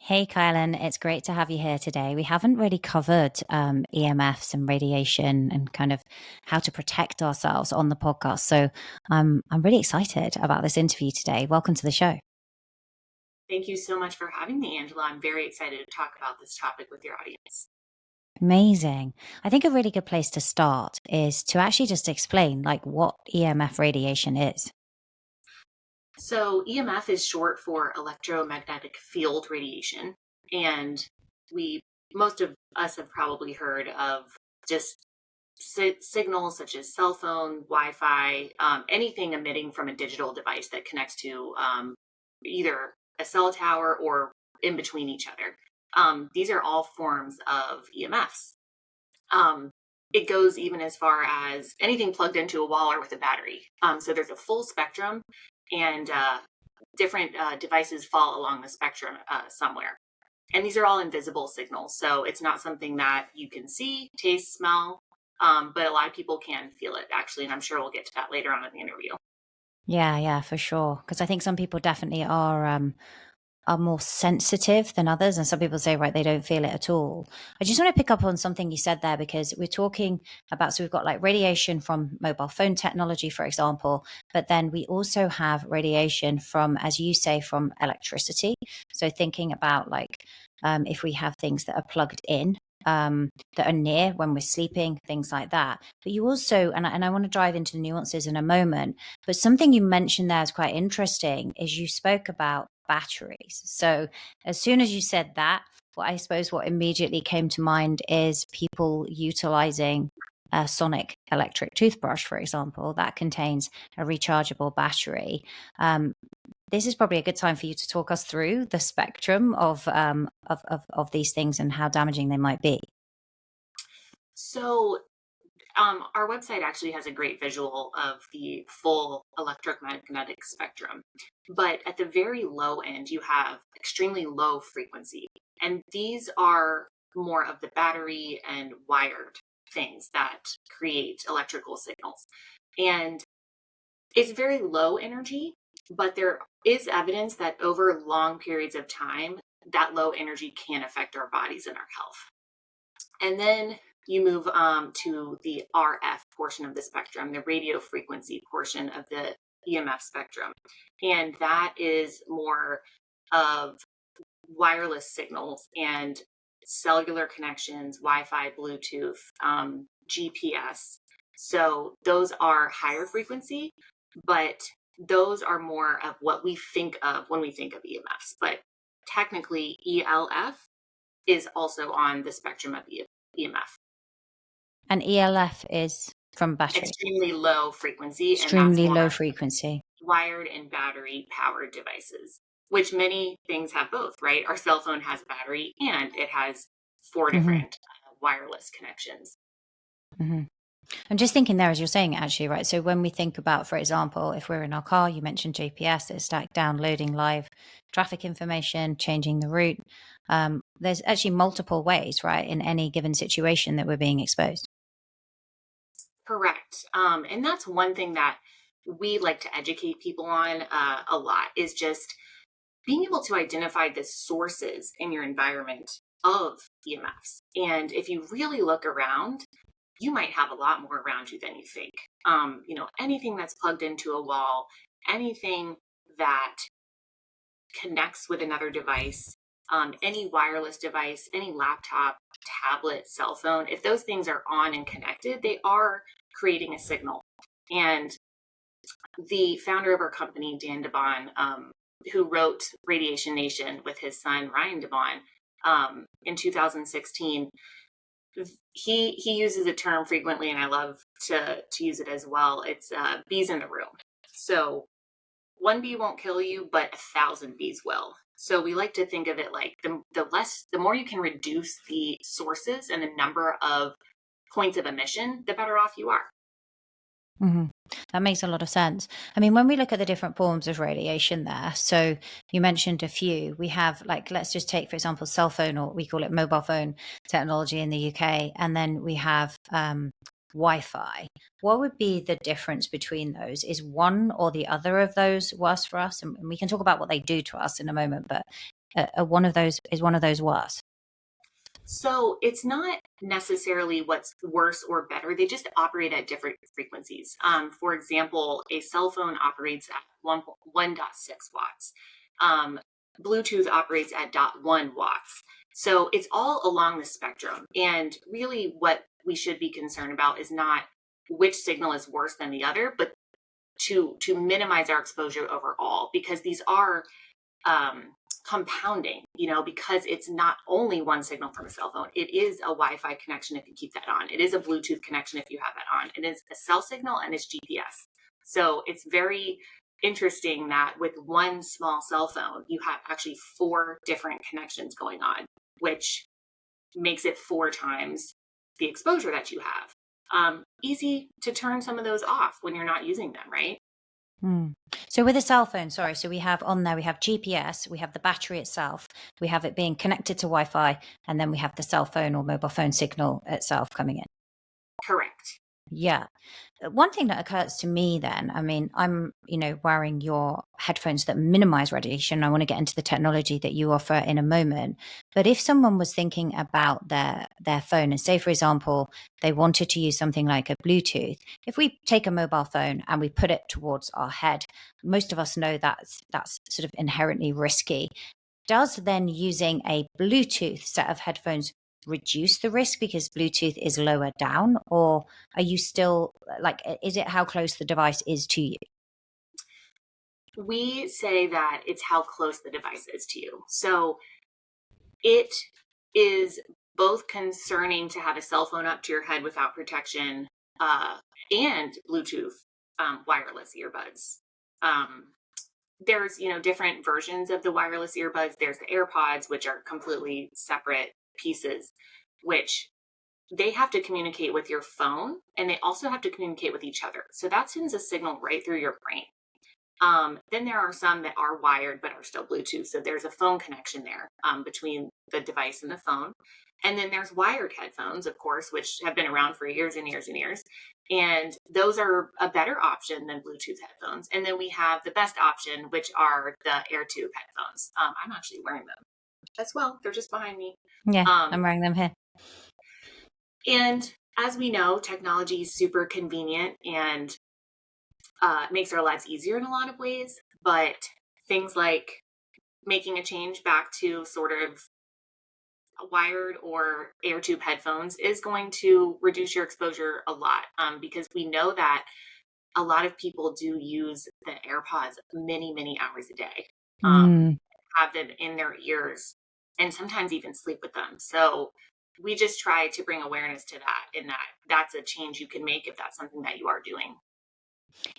Hey, Kylen, it's great to have you here today. We haven't really covered EMFs and radiation and kind of how to protect ourselves on the podcast. So I'm really excited about this interview today. Welcome to the show. Thank you so much for having me, Angela. I'm very excited to talk about this topic with your audience. Amazing. I think a really good place to start is to actually just explain like what EMF radiation is. So, EMF is short for electromagnetic field radiation. And we, most of us have probably heard of just signals such as cell phone, Wi Fi, anything emitting from a digital device that connects to either a cell tower or in between each other. These are all forms of EMFs. Um, it goes even as far as anything plugged into a wall or with a battery. So there's a full spectrum, and different devices fall along the spectrum somewhere. And these are all invisible signals. So it's not something that you can see, taste, smell, but a lot of people can feel it actually. And I'm sure we'll get to that later on in the interview. Yeah, for sure. Because I think some people definitely are more sensitive than others. And some people say, right, they don't feel it at all. I just want to pick up on something you said there because we're talking about, so we've got like radiation from mobile phone technology, for example, but then we also have radiation from, as you say, from electricity. So thinking about like if we have things that are plugged in. That are near when we're sleeping, things like that. But you also, and I want to dive into the nuances in a moment, but something you mentioned there is quite interesting is you spoke about batteries. So as soon as you said that, well, I suppose what immediately came to mind is people utilizing a sonic electric toothbrush, for example, that contains a rechargeable battery. This is probably a good time for you to talk us through the spectrum of these things and how damaging they might be. So our website actually has a great visual of the full electromagnetic spectrum. But at the very low end, you have extremely low frequency. And these are more of the battery and wired things that create electrical signals. And it's very low energy, but there is evidence that over long periods of time, that low energy can affect our bodies and our health. And then you move to the RF portion of the spectrum, the radio frequency portion of the EMF spectrum. And that is more of wireless signals and cellular connections, Wi Fi, Bluetooth, GPS. So those are higher frequency, but those are more of what we think of when we think of EMFs. But technically, ELF is also on the spectrum of EMF. And ELF is from battery, Extremely low frequency, and that's extremely more low frequency. wired and battery powered devices, which many things have both, right? Our cell phone has a battery and it has four Hmm. different wireless connections. Hmm. I'm just thinking there as you're saying it, actually, right? So when we think about, for example, if we're in our car, you mentioned GPS, it's like downloading live traffic information, changing the route. There's actually multiple ways, right, in any given situation that we're being exposed. Correct. And that's one thing that we like to educate people on a lot is just being able to identify the sources in your environment of EMFs. And if you really look around, you might have a lot more around you than you think. Anything that's plugged into a wall, anything that connects with another device, any wireless device, any laptop, tablet, cell phone, if those things are on and connected, they are creating a signal. And the founder of our company, Dan Devon, who wrote Radiation Nation with his son, Ryan Devon, in 2016, he uses a term frequently, and I love to use it as well. It's bees in the room. So one bee won't kill you, but 1,000 bees will. So we like to think of it like the more you can reduce the sources and the number of points of emission, the better off you are. Hmm. That makes a lot of sense. I mean, when we look at the different forms of radiation there, so you mentioned a few. We have, like, let's just take, for example, cell phone, or we call it mobile phone technology in the UK, and then we have Wi-Fi. What would be the difference between those? Is one or the other of those worse for us? And we can talk about what they do to us in a moment, but one of those is one of those worse? So it's not necessarily what's worse or better. They just operate at different frequencies. For example, a cell phone operates at 1.6 watts. Um, Bluetooth operates at 0.1 watts. So it's all along the spectrum. And really, what we should be concerned about is not which signal is worse than the other, but to minimize our exposure overall, because these are um, compounding, because it's not only one signal from a cell phone. It is a Wi-Fi connection if you keep that on. It is a Bluetooth connection if you have that on. It is a cell signal and it's GPS. So it's very interesting that with one small cell phone, you have actually 4 different connections going on, which makes it 4 times the exposure that you have. Easy to turn some of those off when you're not using them, right? Hmm. So with a cell phone, sorry, so we have on there, we have GPS, we have the battery itself, we have it being connected to Wi-Fi, and then we have the cell phone or mobile phone signal itself coming in. Correct. Yeah. One thing that occurs to me then, I mean, I'm, wearing your headphones that minimize radiation. I want to get into the technology that you offer in a moment. But if someone was thinking about their phone and say, for example, they wanted to use something like a Bluetooth, if we take a mobile phone and we put it towards our head, most of us know that's sort of inherently risky. Does then using a Bluetooth set of headphones reduce the risk because Bluetooth is lower down, or are you still like, is it how close the device is to you? We say that it's how close the device is to you. So it is both concerning to have a cell phone up to your head without protection, and Bluetooth wireless earbuds. Um, there's different versions of the wireless earbuds. There's the AirPods, which are completely separate pieces, which they have to communicate with your phone and they also have to communicate with each other. So that sends a signal right through your brain. Then there are some that are wired but are still Bluetooth. So there's a phone connection there, between the device and the phone. And then there's wired headphones, of course, which have been around for years and years and years. And those are a better option than Bluetooth headphones. And then we have the best option, which are the AirTube headphones. I'm actually wearing them as well. They're just behind me. Yeah, Um, I'm wearing them here. and as we know, technology is super convenient and makes our lives easier in a lot of ways. But things like making a change back to sort of wired or air tube headphones is going to reduce your exposure a lot, because we know that a lot of people do use the AirPods many, many hours a day, Mm. have them in their ears, and sometimes even sleep with them. So we just try to bring awareness to that, and that's a change you can make if that's something that you are doing.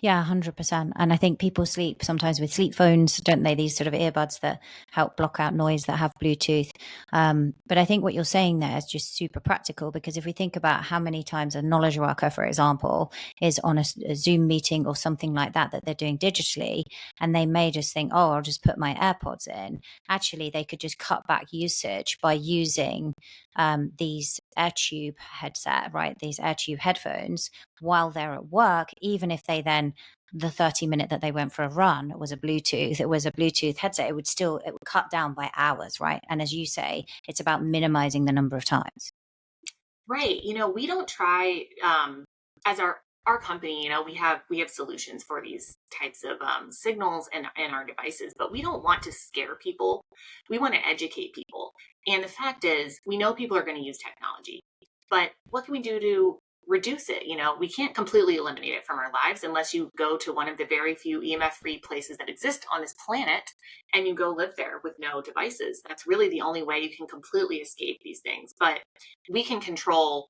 Yeah, 100%. And I think people sleep sometimes with sleep phones, don't they? These sort of earbuds that help block out noise that have Bluetooth. But I think what you're saying there is just super practical because if we think about how many times a knowledge worker, for example, is on a Zoom meeting or something like that that they're doing digitally, and they may just think, oh, I'll just put my AirPods in. Actually, they could just cut back usage by using these AirTube headset, right? These AirTube headphones while they're at work, even if they then the 30-minute that they went for a run it was a Bluetooth headset, it would cut down by hours, right? And as you say, it's about minimizing the number of times. Right. We don't try, as our company, we have solutions for these types of signals and our devices, but we don't want to scare people. We want to educate people. And the fact is, we know people are going to use technology, but what can we do to reduce it? We can't completely eliminate it from our lives unless you go to one of the very few EMF free places that exist on this planet and you go live there with no devices. That's really the only way you can completely escape these things. But we can control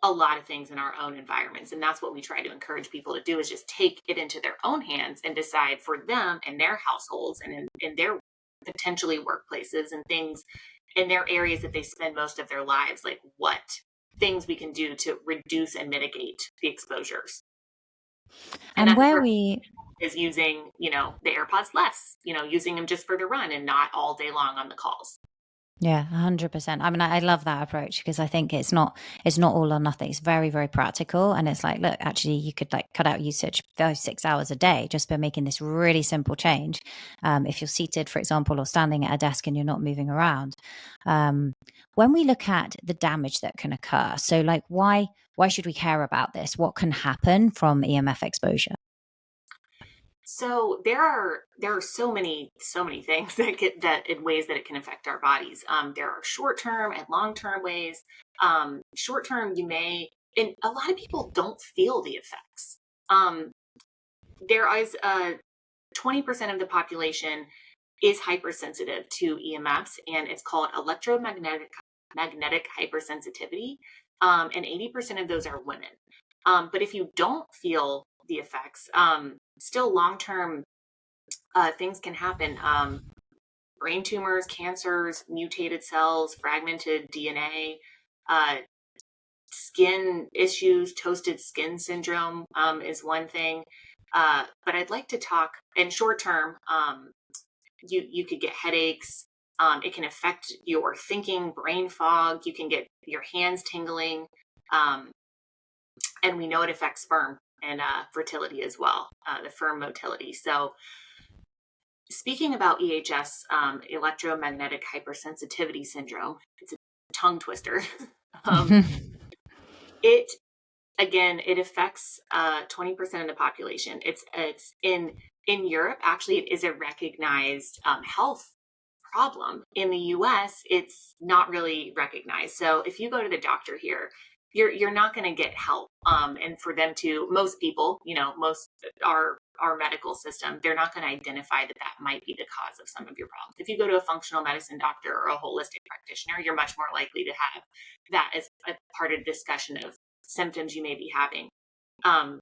a lot of things in our own environments, and that's what we try to encourage people to do, is just take it into their own hands and decide for them and their households and in their potentially workplaces and things in their areas that they spend most of their lives, like what things we can do to reduce and mitigate the exposures. And And that's where where we is using the AirPods less, using them just for the run and not all day long on the calls. Yeah, 100%. I mean, I love that approach because I think it's not all or nothing. It's very, very practical. And it's like, look, actually you could like cut out usage 5, 6 hours a day just by making this really simple change. If you're seated, for example, or standing at a desk and you're not moving around. When we look at the damage that can occur, so like why should we care about this? What can happen from EMF exposure? So there are so many things that get that in ways that it can affect our bodies. There are short term and long term ways. Short term, you may, and a lot of people don't feel the effects. Um, there is 20% of the population is hypersensitive to EMFs, and it's called electromagnetic hypersensitivity. And 80% of those are women. But if you don't feel the effects, still long term things can happen. Brain tumors, cancers, mutated cells, fragmented DNA, uh, skin issues, toasted skin syndrome is one thing. But I'd like to talk in short term. You could get headaches. It can affect your thinking, brain fog. You can get your hands tingling, um, and we know it affects sperm and fertility as well, the sperm motility. So speaking about EHS, electromagnetic hypersensitivity syndrome, it's a tongue twister. um, it again, it affects 20% of the population. It's in Europe. Actually, it is a recognized health problem. In the U.S., it's not really recognized. So if you go to the doctor here, you're not going to get help. And for them to, most people, most our medical system, they're not going to identify that that might be the cause of some of your problems. If you go to a functional medicine doctor or a holistic practitioner, you're much more likely to have that as a part of the discussion of symptoms you may be having. Um,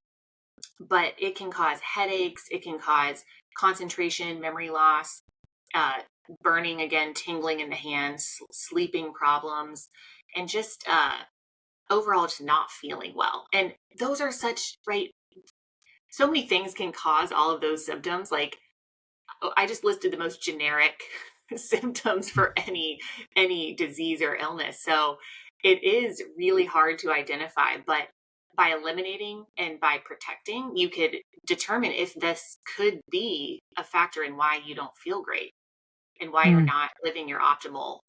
but it can cause headaches, it can cause concentration, memory loss, uh, burning again, tingling in the hands, sleeping problems, and just overall just not feeling well. And those are such, right? So many things can cause all of those symptoms. Like I just listed the most generic symptoms for any disease or illness. So it is really hard to identify, but by eliminating and by protecting, you could determine if this could be a factor in why you don't feel great and why you're Mm. not living your optimal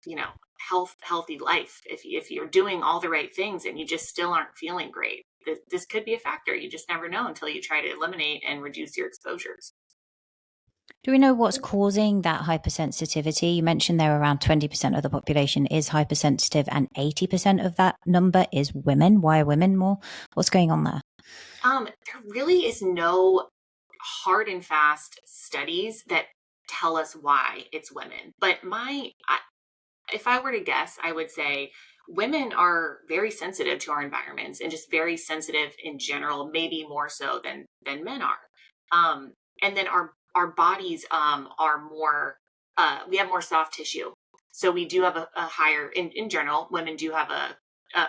you know healthy life. If you're doing all the right things and you just still aren't feeling great, this could be a factor. You just never know until you try to eliminate and reduce your exposures. Do we know what's causing that hypersensitivity? You mentioned there around 20% of the population is hypersensitive and 80% of that number is women. Why are women more? What's going on there? There really is no hard and fast studies that tell us why it's women. But if I were to guess, I would say women are very sensitive to our environments and just very sensitive in general, maybe more so than men are. Um, and then our bodies are more we have more soft tissue, so we do have a higher in general. Women do have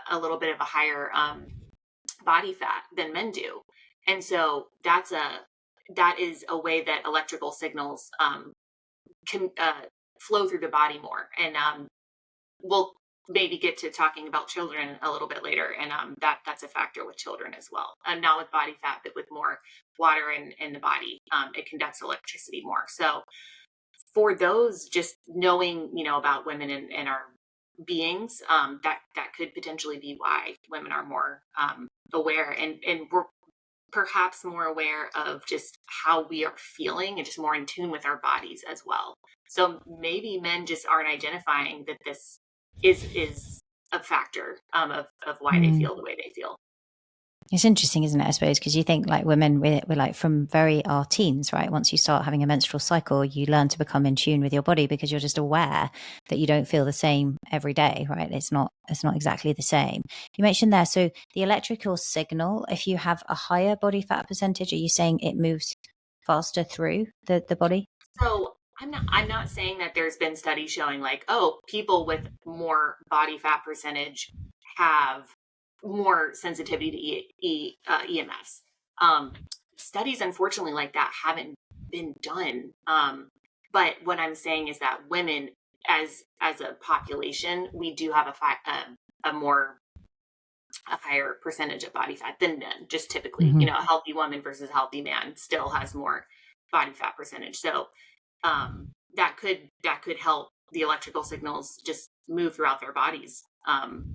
a little bit of a higher body fat than men do, and so that is a way that electrical signals can flow through the body more. And we'll maybe get to talking about children a little bit later, and that's a factor with children as well. And not with body fat, but with more water in the body, it conducts electricity more. So for those, just knowing about women and our beings, that could potentially be why women are more aware, and we're perhaps more aware of just how we are feeling and just more in tune with our bodies as well. So maybe men just aren't identifying that this is a factor of why they Mm. feel the way they feel. It's interesting, isn't it? I suppose, because you think like women, we're like from very our teens, right? Once you start having a menstrual cycle, you learn to become in tune with your body because you're just aware that you don't feel the same every day, right? It's not exactly the same. You mentioned there, so the electrical signal, if you have a higher body fat percentage, are you saying it moves faster through the body? So I'm not saying that there's been studies showing like, oh, people with more body fat percentage have more sensitivity to EMFs. Studies, unfortunately, like that haven't been done. But what I'm saying is that women as a population, we do have a higher percentage of body fat than men. Just typically, Hmm. a healthy woman versus a healthy man still has more body fat percentage. So that could help the electrical signals just move throughout their bodies in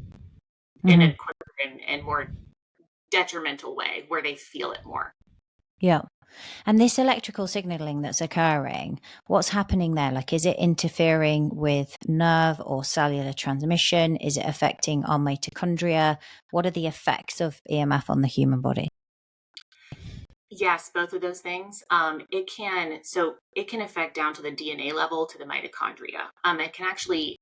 Hmm. a quicker and more detrimental way where they feel it more. Yeah. And this electrical signaling that's occurring, what's happening there? Like, is it interfering with nerve or cellular transmission? Is it affecting our mitochondria? What are the effects of EMF on the human body? Yes, both of those things. It can affect down to the DNA level to the mitochondria. It can actually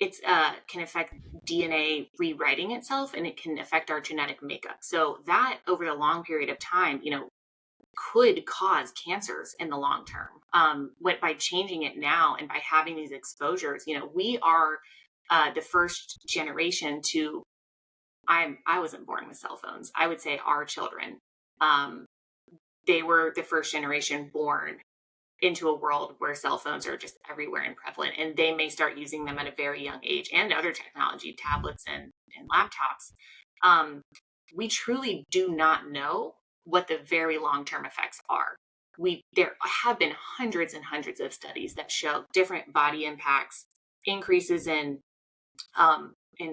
can affect DNA rewriting itself, and it can affect our genetic makeup. So that over a long period of time, could cause cancers in the long term. By changing it now and by having these exposures, we are the first generation to. I wasn't born with cell phones. I would say our children. Um, they were the first generation born into a world where cell phones are just everywhere and prevalent, and they may start using them at a very young age, and other technology, tablets and laptops. Um, we truly do not know what the very long-term effects are. There have been hundreds and hundreds of studies that show different body impacts, increases in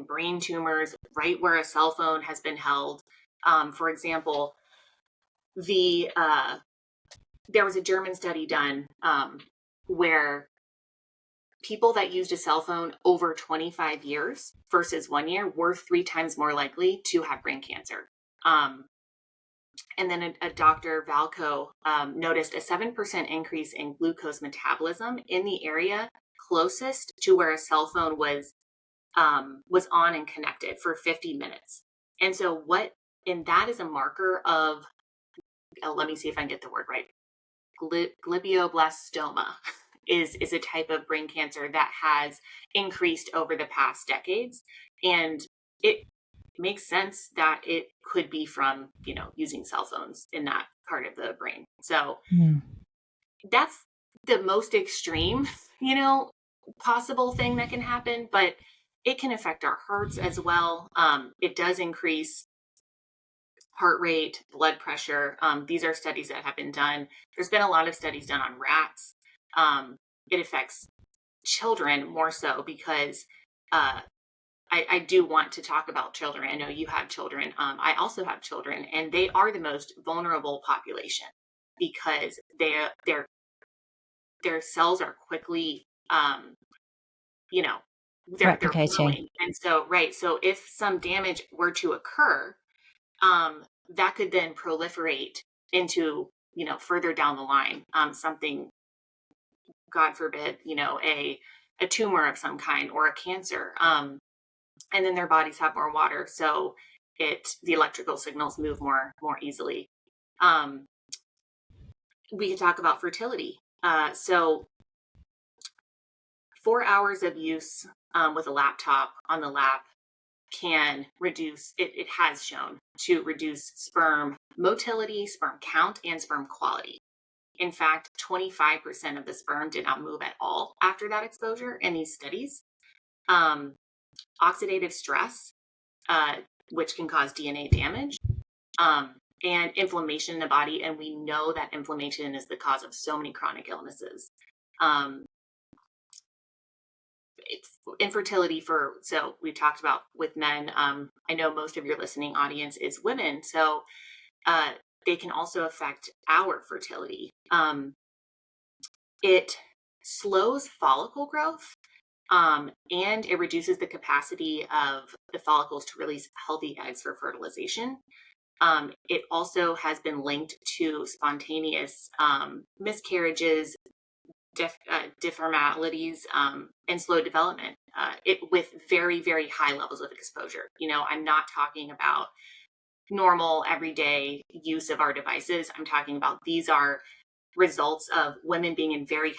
brain tumors right where a cell phone has been held. For example, the there was a German study done where people that used a cell phone over 25 years versus 1 year were 3 times more likely to have brain cancer. Um, and then a Dr. Valco noticed a 7% increase in glucose metabolism in the area closest to where a cell phone was on and connected for 50 minutes. And so and that is a marker of, let me see if I can get the word right, glioblastoma is a type of brain cancer that has increased over the past decades, and it makes sense that it could be from using cell phones in that part of the brain. So Mm. that's the most extreme possible thing that can happen, but it can affect our hearts as well. It does increase heart rate, blood pressure. These are studies that have been done. There's been a lot of studies done on rats. It affects children more so because uh, I do want to talk about children. I know you have children. I also have children, and they are the most vulnerable population because their cells are quickly, you know, they're Replicating. growing, and so right. So if some damage were to occur, that could then proliferate into further down the line, something, God forbid, a tumor of some kind or a cancer, and then their bodies have more water, so the electrical signals move more easily. um, we could talk about fertility. So 4 hours of use with a laptop on the lap can reduce it has shown to reduce sperm motility, sperm count, and sperm quality. In fact, 25% of the sperm did not move at all after that exposure in these studies. um, Oxidative stress, uh, which can cause DNA damage, um, and inflammation in the body, and we know that inflammation is the cause of so many chronic illnesses. um, Infertility so we talked about with men. I know most of your listening audience is women, so uh, they can also affect our fertility. It slows follicle growth, and it reduces the capacity of the follicles to release healthy eggs for fertilization. It also has been linked to spontaneous miscarriages, deformalities, and slow development. With very, very high levels of exposure. I'm not talking about normal everyday use of our devices. I'm talking about these are results of women being in very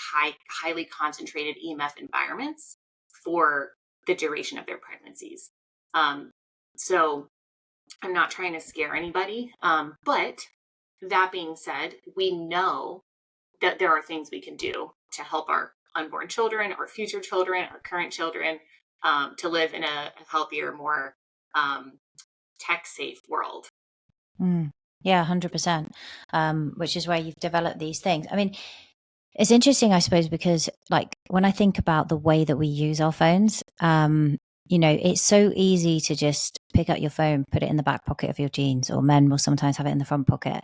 highly concentrated EMF environments for the duration of their pregnancies. So I'm not trying to scare anybody, but that being said, we know that there are things we can do to help our unborn children or future children or current children to live in a healthier, more tech safe world. Mm. Yeah, 100%. Which is where you've developed these things. I mean, it's interesting, I suppose, because like when I think about the way that we use our phones, it's so easy to just pick up your phone, put it in the back pocket of your jeans, or men will sometimes have it in the front pocket.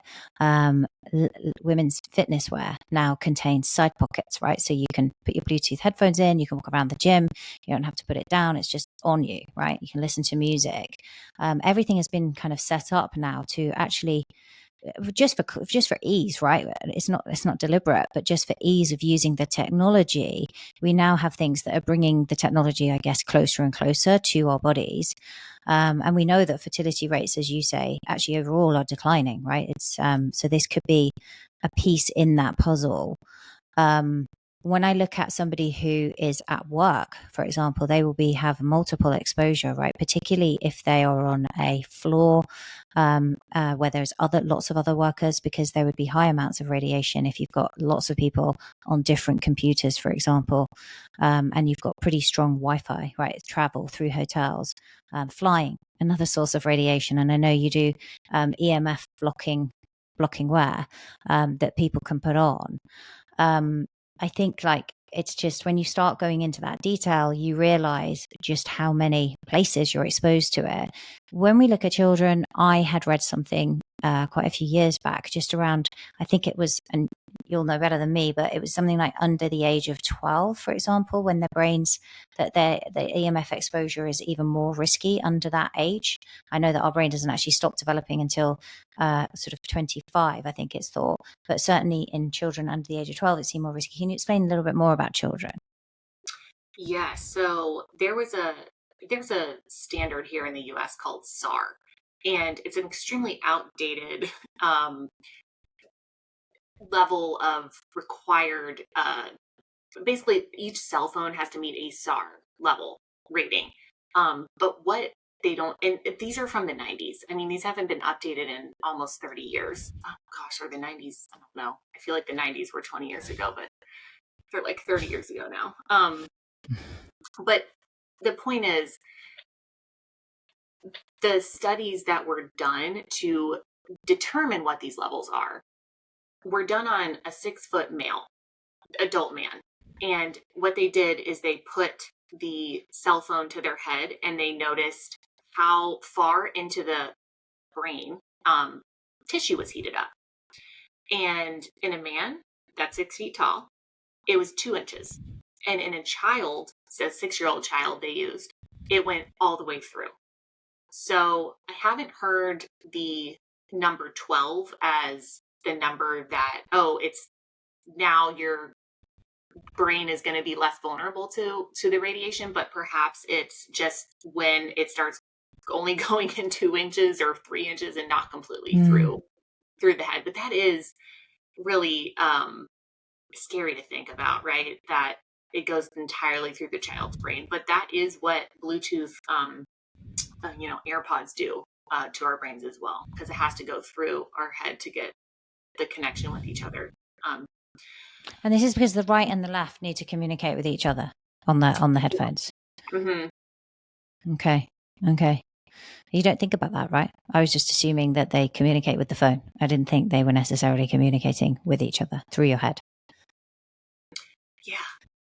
Women's fitness wear now contains side pockets, right? So you can put your Bluetooth headphones in, you can walk around the gym, you don't have to put it down, it's just on you, right? You can listen to music. Everything has been kind of set up now to actually just for ease, right? It's not deliberate, but just for ease of using the technology, we now have things that are bringing the technology, I guess, closer and closer to our bodies. And we know that fertility rates, as you say, actually overall are declining, right? It's so this could be a piece in that puzzle. When I look at somebody who is at work, for example, they will have multiple exposure, right? Particularly if they are on a floor where there's lots of other workers, because there would be high amounts of radiation if you've got lots of people on different computers, for example, and you've got pretty strong Wi-Fi, right? Travel through hotels, flying, another source of radiation. And I know you do EMF blocking wear that people can put on. I think like it's just when you start going into that detail, you realize just how many places you're exposed to it. When we look at children, I had read something quite a few years back, just around, I think it was, and you'll know better than me, but it was something like under the age of 12, for example, when their brains, that the EMF exposure is even more risky under that age. I know that our brain doesn't actually stop developing until sort of 25, I think it's thought, but certainly in children under the age of 12, it seems more risky. Can you explain a little bit more about children? Yeah, so there's a standard here in the US called SAR, and it's an extremely outdated level of required basically each cell phone has to meet a SAR level rating. But what they don't, and these are from the 90s. I mean, these haven't been updated in almost 30 years. Oh gosh, or the 90s. I don't know. I feel like the 90s were 20 years ago, but they're like 30 years ago now. But the point is, the studies that were done to determine what these levels are were done on a 6-foot male, adult man. And what they did is they put the cell phone to their head and they noticed how far into the brain tissue was heated up. And in a man that's 6 feet tall, it was 2 inches. And in a child, so a 6-year-old child they used, it went all the way through. So I haven't heard the number 12 as the number that, oh, it's now your brain is going to be less vulnerable to the radiation, but perhaps it's just when it starts only going in 2 inches or 3 inches and not completely through the head. But that is really scary to think about, right? That it goes entirely through the child's brain. But that is what Bluetooth AirPods do to our brains as well, because it has to go through our head to get the connection with each other. And this is because the right and the left need to communicate with each other on the headphones. Mm-hmm. Okay. You don't think about that, right? I was just assuming that they communicate with the phone. I didn't think they were necessarily communicating with each other through your head. Yeah.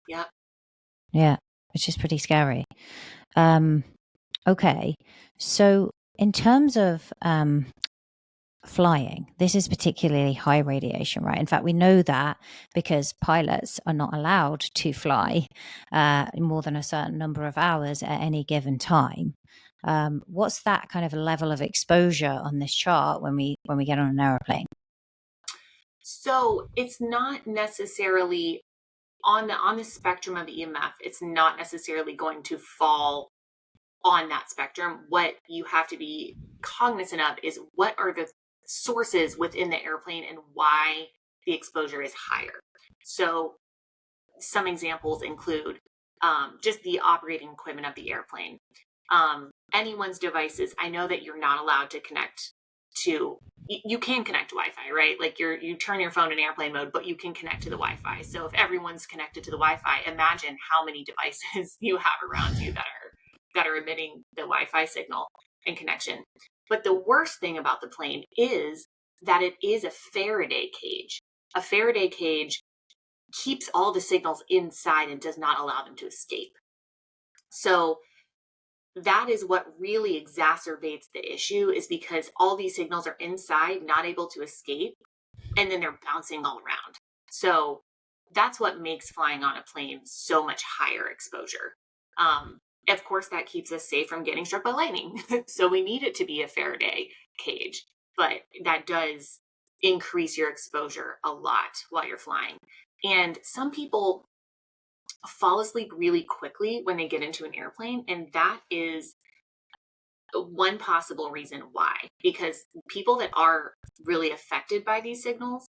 Yep. Yeah, which is pretty scary. Okay. So in terms of flying, this is particularly high radiation, right? In fact, we know that because pilots are not allowed to fly more than a certain number of hours at any given time. What's that kind of level of exposure on this chart when we get on an airplane? So it's not necessarily on the spectrum of EMF. It's not necessarily going to fall on that spectrum. What you have to be cognizant of is what are the sources within the airplane and why the exposure is higher. So some examples include just the operating equipment of the airplane. Anyone's devices. I know that you're not allowed to connect to, you can connect to Wi-Fi, right? Like you turn your phone in airplane mode, but you can connect to the Wi-Fi. So if everyone's connected to the Wi-Fi, imagine how many devices you have around you that are emitting the Wi-Fi signal and connection. But the worst thing about the plane is that it is a Faraday cage. A Faraday cage keeps all the signals inside and does not allow them to escape. So that is what really exacerbates the issue, is because all these signals are inside, not able to escape, and then they're bouncing all around. So that's what makes flying on a plane so much higher exposure. Of course, that keeps us safe from getting struck by lightning. So we need it to be a Faraday cage, but that does increase your exposure a lot while you're flying. And some people fall asleep really quickly when they get into an airplane, and that is one possible reason why, because people that are really affected by these signals,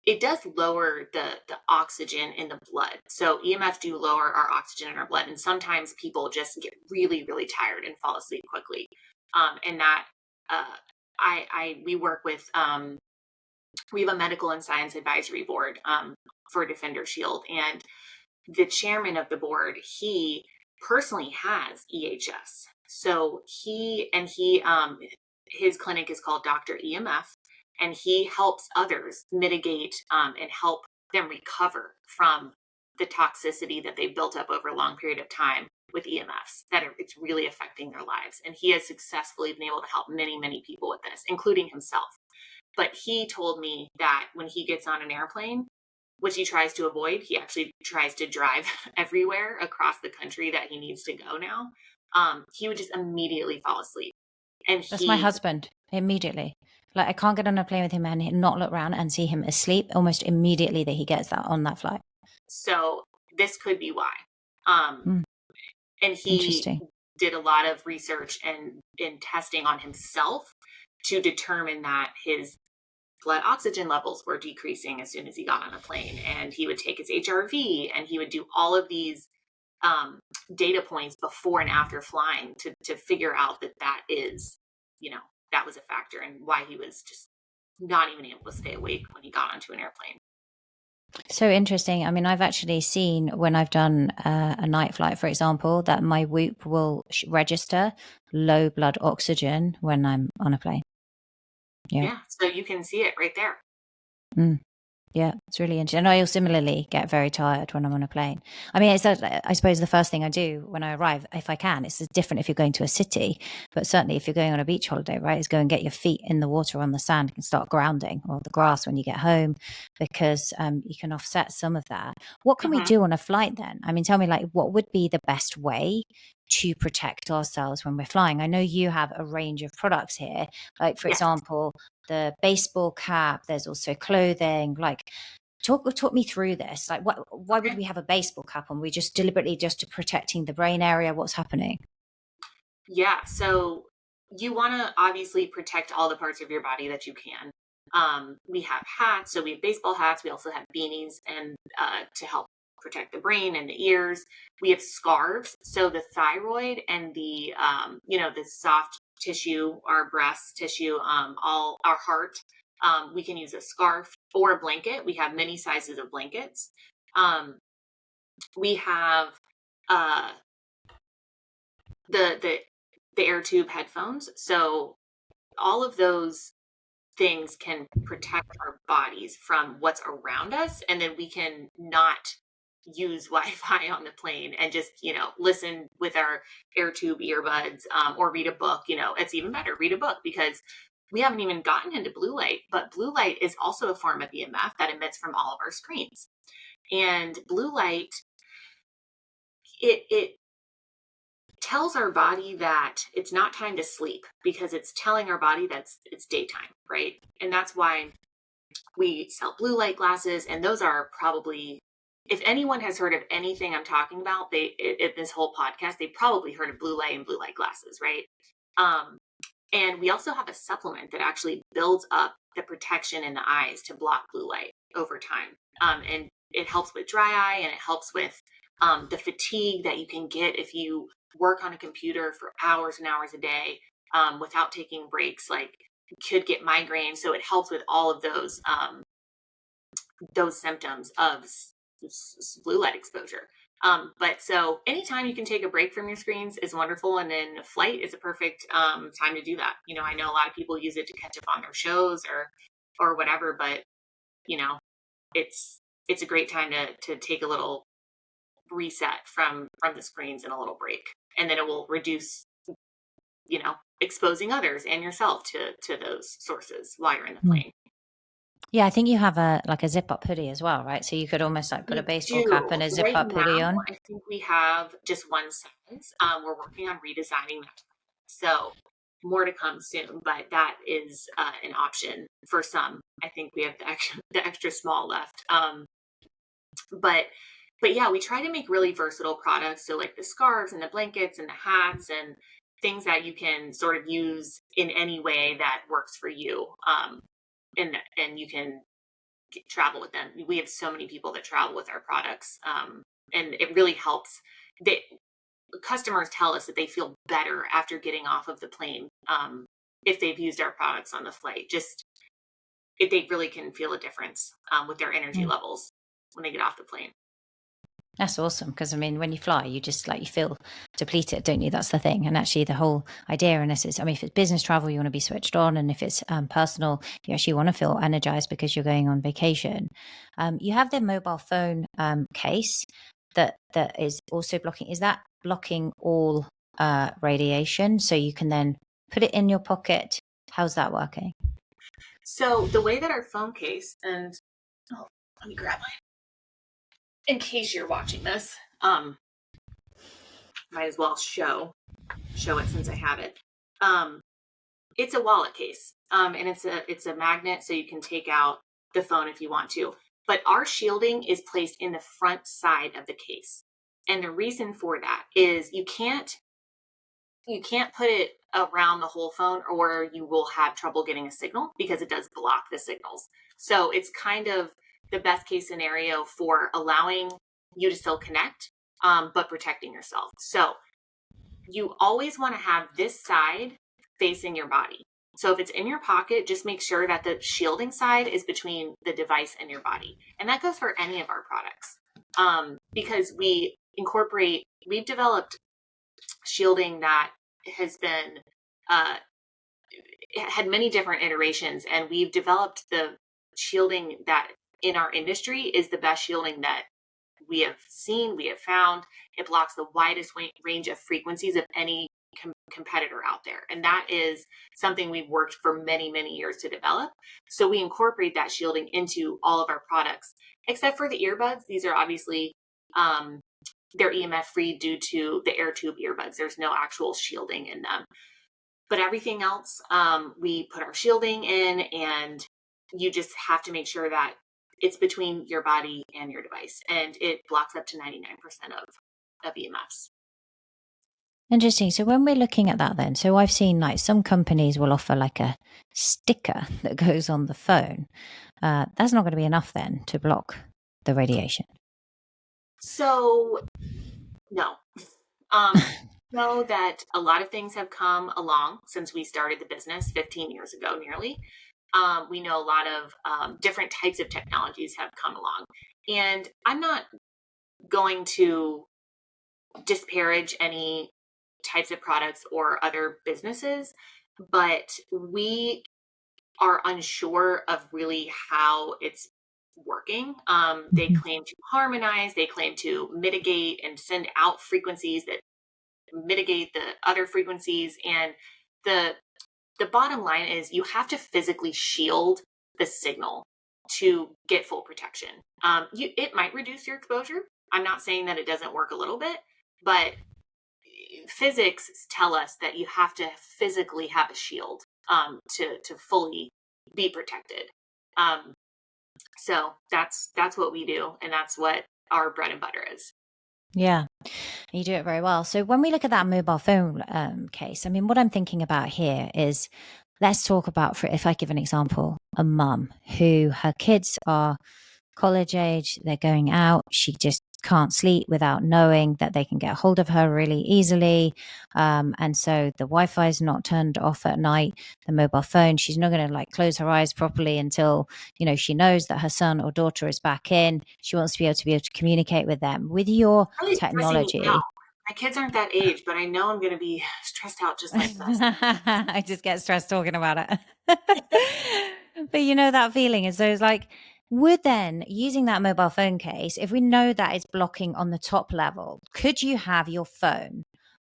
it does lower the oxygen in the blood. So EMFs do lower our oxygen in our blood, and sometimes people just get really, really tired and fall asleep quickly. And that we work with, we have a medical and science advisory board for DefenderShield, and the chairman of the board, he personally has EHS. So his clinic is called Dr. EMF, and he helps others mitigate and help them recover from the toxicity that they built up over a long period of time with EMFs, it's really affecting their lives. And he has successfully been able to help many, many people with this, including himself. But he told me that when he gets on an airplane, which he tries to avoid, he actually tries to drive everywhere across the country that he needs to go now, he would just immediately fall asleep. And That's my husband, immediately. Like, I can't get on a plane with him and not look around and see him asleep almost immediately that he gets that on that flight. So this could be why. And he did a lot of research and testing on himself to determine that his blood oxygen levels were decreasing as soon as he got on a plane. And he would take his HRV, and he would do all of these data points before and after flying to figure out that is, that was a factor, and why he was just not even able to stay awake when he got onto an airplane. So interesting. I mean, I've actually seen when I've done a night flight, for example, that my Whoop will register low blood oxygen when I'm on a plane. Yeah. So you can see it right there. Yeah, it's really interesting. And I similarly get very tired when I'm on a plane. I mean, I suppose the first thing I do when I arrive, if I can, it's different if you're going to a city, but certainly if you're going on a beach holiday, right, is go and get your feet in the water on the sand and start grounding, or the grass when you get home, because you can offset some of that. What can we do on a flight then? I mean, tell me, like, what would be the best way to protect ourselves when we're flying? I know you have a range of products here, like, for example, the baseball cap. There's also clothing. Like, talk me through this. Like, why would we have a baseball cap on? We just deliberately just protecting the brain area? What's happening? Yeah. So you want to obviously protect all the parts of your body that you can. We have hats. So we have baseball hats. We also have beanies, and to help protect the brain and the ears. We have scarves. So the thyroid and the soft tissue, our breast tissue, all our heart, we can use a scarf or a blanket. We have many sizes of blankets. We have the air tube headphones. So all of those things can protect our bodies from what's around us, and then we can not use Wi-Fi on the plane and just listen with our air tube earbuds, or read a book. It's even better, read a book, because we haven't even gotten into blue light, but blue light is also a form of EMF that emits from all of our screens. And blue light, it tells our body that it's not time to sleep, because it's telling our body that it's daytime, right? And that's why we sell blue light glasses, and those are probably, if anyone has heard of anything I'm talking about, in this whole podcast, they probably heard of blue light and blue light glasses, right? And we also have a supplement that actually builds up the protection in the eyes to block blue light over time. And it helps with dry eye, and it helps with the fatigue that you can get if you work on a computer for hours and hours a day. without taking breaks, like could get migraines. So it helps with all of those symptoms of blue light exposure. But so anytime you can take a break from your screens is wonderful. And then flight is a perfect time to do that. I know a lot of people use it to catch up on their shows or whatever, but it's it's a great time to take a little reset from the screens and a little break. And then it will reduce, exposing others and yourself to those sources while you're in the plane. Yeah, I think you have a zip up hoodie as well, right? So you could almost like put a baseball cap and a zip Right up hoodie now, on. I think we have just one size. We're working on redesigning that. So more to come soon, but that is an option for some. I think we have the extra small left. But yeah, we try to make really versatile products. So like the scarves and the blankets and the hats and things that you can sort of use in any way that works for you. And you can travel with them. We have so many people that travel with our products. And it really helps. Customers tell us that they feel better after getting off of the plane if they've used our products on the flight. They really can feel a difference with their energy levels when they get off the plane. That's awesome. Because I mean, when you fly, you just you feel depleted, don't you? That's the thing. And actually the whole idea in this is, I mean, if it's business travel, you want to be switched on. And if it's personal, you actually want to feel energized because you're going on vacation. You have the mobile phone case that is also blocking. Is that blocking all radiation? So you can then put it in your pocket. How's that working? So the way that our phone case, and let me grab mine in case you're watching this. Might as well show it since I have it. It's a wallet case, and it's a magnet, so you can take out the phone if you want to. But our shielding is placed in the front side of the case, and the reason for that is you can't put it around the whole phone, or you will have trouble getting a signal because it does block the signals. So it's kind of the best case scenario for allowing you to still connect, but protecting yourself. So you always want to have this side facing your body. So if it's in your pocket, just make sure that the shielding side is between the device and your body. And that goes for any of our products, because we've developed shielding that has been had many different iterations, and we've developed the shielding that in our industry is the best shielding that we have seen, we have found. It blocks the widest range of frequencies of any competitor out there. And that is something we've worked for many, many years to develop. So we incorporate that shielding into all of our products, except for the earbuds. These are obviously, they're EMF free due to the air tube earbuds. There's no actual shielding in them. But everything else, we put our shielding in, and you just have to make sure that it's between your body and your device, and it blocks up to 99% of EMFs. Interesting. So when we're looking at that then, so I've seen some companies will offer a sticker that goes on the phone. That's not going to be enough then to block the radiation. So no. Know that a lot of things have come along since we started the business 15 years ago nearly. We know a lot of different types of technologies have come along. And I'm not going to disparage any types of products or other businesses, but we are unsure of really how it's working. They claim to harmonize, they claim to mitigate and send out frequencies that mitigate the other frequencies. And the bottom line is you have to physically shield the signal to get full protection. It might reduce your exposure. I'm not saying that it doesn't work a little bit, but physics tell us that you have to physically have a shield to fully be protected. So that's what we do, and that's what our bread and butter is. Yeah, you do it very well. So when we look at that mobile phone case, I mean, what I'm thinking about here is, let's talk about, if I give an example, a mum who her kids are college age, they're going out. She just can't sleep without knowing that they can get a hold of her really easily. And so the Wi-Fi is not turned off at night. The mobile phone, she's not going to like close her eyes properly until, she knows that her son or daughter is back in. She wants to be able to communicate with them. With your Really stressing me out. technology, My kids aren't that age, but I know I'm going to be stressed out just like this. I just get stressed talking about it. But that feeling. And so it's like, would then using that mobile phone case, if we know that it's blocking on the top level, could you have your phone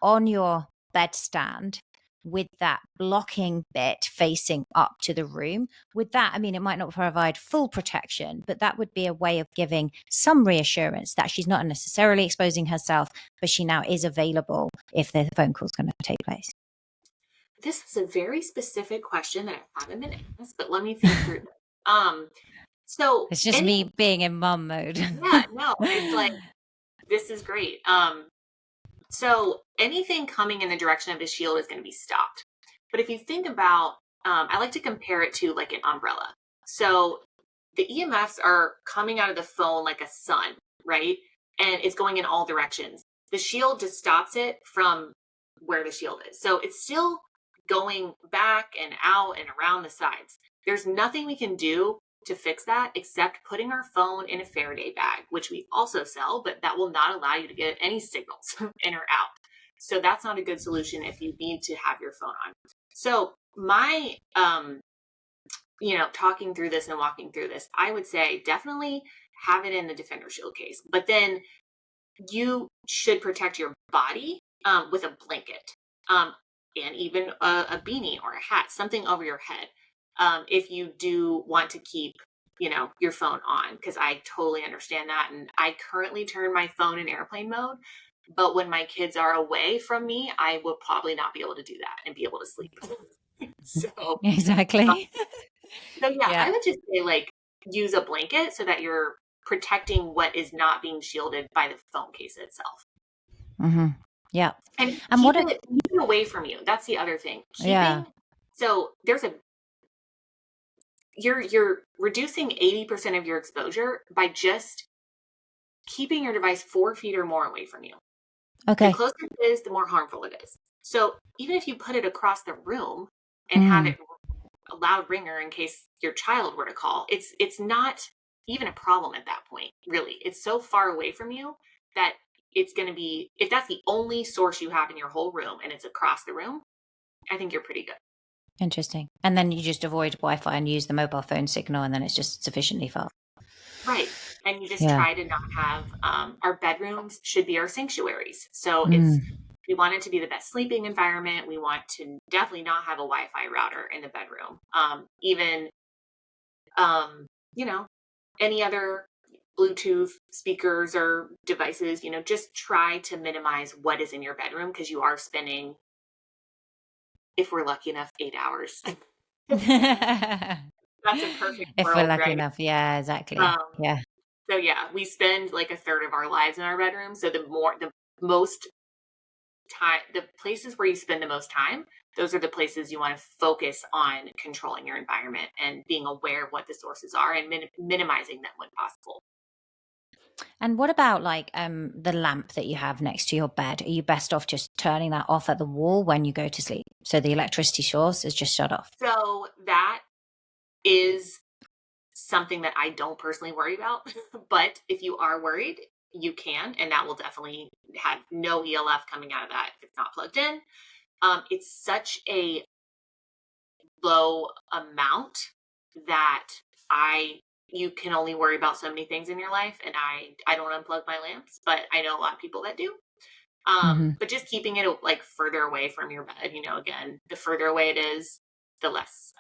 on your bedstand with that blocking bit facing up to the room? With that, I mean, it might not provide full protection, but that would be a way of giving some reassurance that she's not necessarily exposing herself, but she now is available if the phone call is going to take place. This is a very specific question that I haven't been asked, but let me think through it. So It's just me being in mum mode. Yeah, no, it's like, this is great. So anything coming in the direction of the shield is going to be stopped. But if you think about, I like to compare it to like an umbrella. So the EMFs are coming out of the phone like a sun, right? And it's going in all directions. The shield just stops it from where the shield is. So it's still going back and out and around the sides. There's nothing we can do to fix that except putting our phone in a Faraday bag, which we also sell, but that will not allow you to get any signals in or out. So that's not a good solution if you need to have your phone on. So my, talking through this and walking through this, I would say definitely have it in the DefenderShield case, but then you should protect your body with a blanket and even a beanie or a hat, something over your head. If you do want to keep, your phone on, because I totally understand that. And I currently turn my phone in airplane mode, but when my kids are away from me, I will probably not be able to do that and be able to sleep. So, Exactly. yeah, Yeah. I would just say like use a blanket so that you're protecting what is not being shielded by the phone case itself. Mm-hmm. Yeah. And And keep it away from you. That's the other thing. yeah. So you're reducing 80% of your exposure by just keeping your device 4 feet or more away from you. The Okay. closer it is, the more harmful it is. So even if you put it across the room and have it a loud ringer in case your child were to call, it's not even a problem at that point, really. It's so far away from you that it's going to be, if that's the only source you have in your whole room and it's across the room, I think you're pretty good. Interesting. And then you just avoid Wi-Fi and use the mobile phone signal, and then it's just sufficiently far. Right. And you just try to not have, our bedrooms should be our sanctuaries. So we want it to be the best sleeping environment. We want to definitely not have a Wi-Fi router in the bedroom. Even, any other Bluetooth speakers or devices, just try to minimize what is in your bedroom, because you are spending, if we're lucky enough, 8 hours. That's a perfect If we're world, lucky right? enough. Yeah, exactly. Yeah. So yeah, we spend like a third of our lives in our bedroom. So the most time, the places where you spend the most time, those are the places you want to focus on controlling your environment and being aware of what the sources are and minimizing them when possible. And what about like the lamp that you have next to your bed? Are you best off just turning that off at the wall when you go to sleep, so the electricity source is just shut off? So that is something that I don't personally worry about. But if you are worried, you can, and that will definitely have no ELF coming out of that if it's not plugged in. It's such a low amount that you can only worry about so many things in your life, and I don't unplug my lamps, but I know a lot of people that do. But just keeping it like further away from your bed, again, the further away it is, the less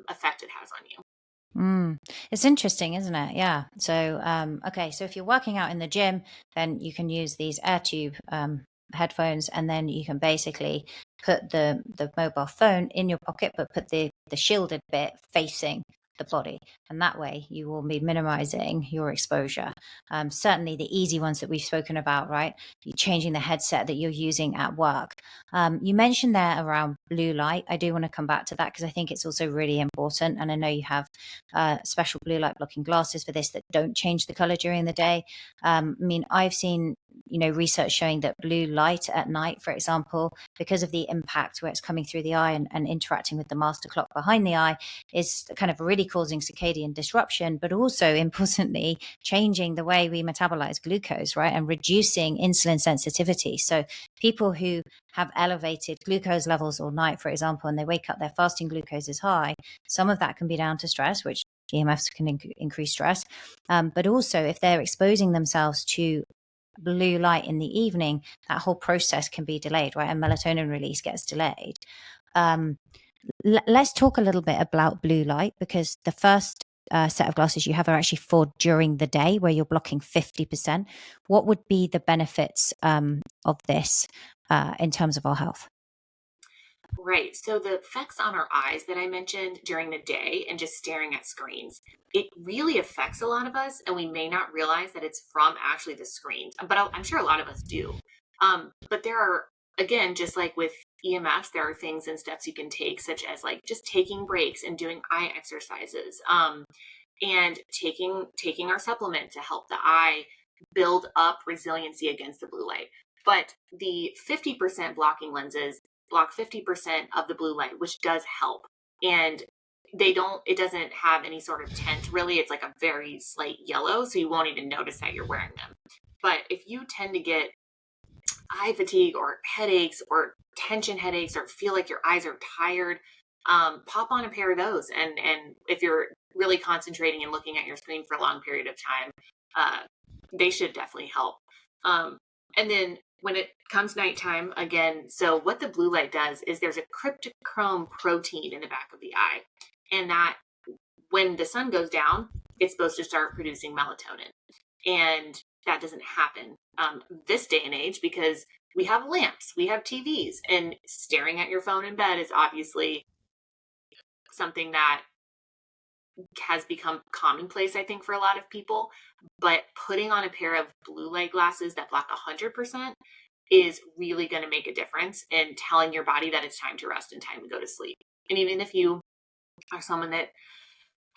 effect it has on you. It's interesting, isn't it? Yeah. So, okay. So if you're working out in the gym, then you can use these air tube headphones, and then you can basically put the mobile phone in your pocket, but put the shielded bit facing the body. And that way you will be minimizing your exposure. Certainly the easy ones that we've spoken about, right? You're changing the headset that you're using at work. You mentioned there around blue light. I do want to come back to that because I think it's also really important. And I know you have special blue light blocking glasses for this that don't change the color during the day. I mean, I've seen research showing that blue light at night, for example, because of the impact where it's coming through the eye and interacting with the master clock behind the eye, is kind of really causing circadian disruption, but also importantly changing the way we metabolize glucose, right, and reducing insulin sensitivity. So people who have elevated glucose levels all night, for example, and they wake up, their fasting glucose is high, some of that can be down to stress, which EMFs can increase stress, but also if they're exposing themselves to blue light in the evening, that whole process can be delayed, right? And melatonin release gets delayed. Let's talk a little bit about blue light, because the first set of glasses you have are actually for during the day, where you're blocking 50%. What would be the benefits of this in terms of our health? Right. So the effects on our eyes that I mentioned during the day and just staring at screens, it really affects a lot of us, and we may not realize that it's from actually the screens. But I'm sure a lot of us do. But there are, again, just like with EMFs, there are things and steps you can take, such as like just taking breaks and doing eye exercises, and taking our supplement to help the eye build up resiliency against the blue light. But the 50% blocking lenses block 50% of the blue light, which does help. And it doesn't have any sort of tint really. It's like a very slight yellow, so you won't even notice that you're wearing them. But if you tend to get eye fatigue or headaches or tension headaches or feel like your eyes are tired, pop on a pair of those. And if you're really concentrating and looking at your screen for a long period of time, they should definitely help. And then when it comes nighttime, again, so what the blue light does is there's a cryptochrome protein in the back of the eye. And that when the sun goes down, it's supposed to start producing melatonin. And that doesn't happen this day and age because we have lamps, we have TVs, and staring at your phone in bed is obviously something that has become commonplace, I think, for a lot of people. But putting on a pair of blue light glasses that block 100% is really going to make a difference in telling your body that it's time to rest and time to go to sleep. And even if you are someone that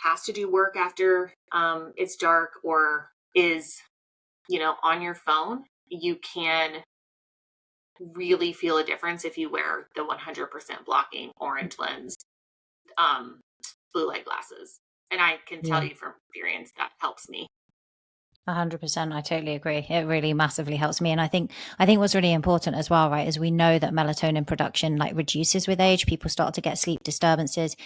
has to do work after it's dark or is, on your phone, you can really feel a difference if you wear the 100% blocking orange lens blue light glasses. And I can tell Yeah. you from experience that helps me. 100%. I totally agree. It really massively helps me. And I think what's really important as well, right, is we know that melatonin production like reduces with age. People start to get sleep disturbances.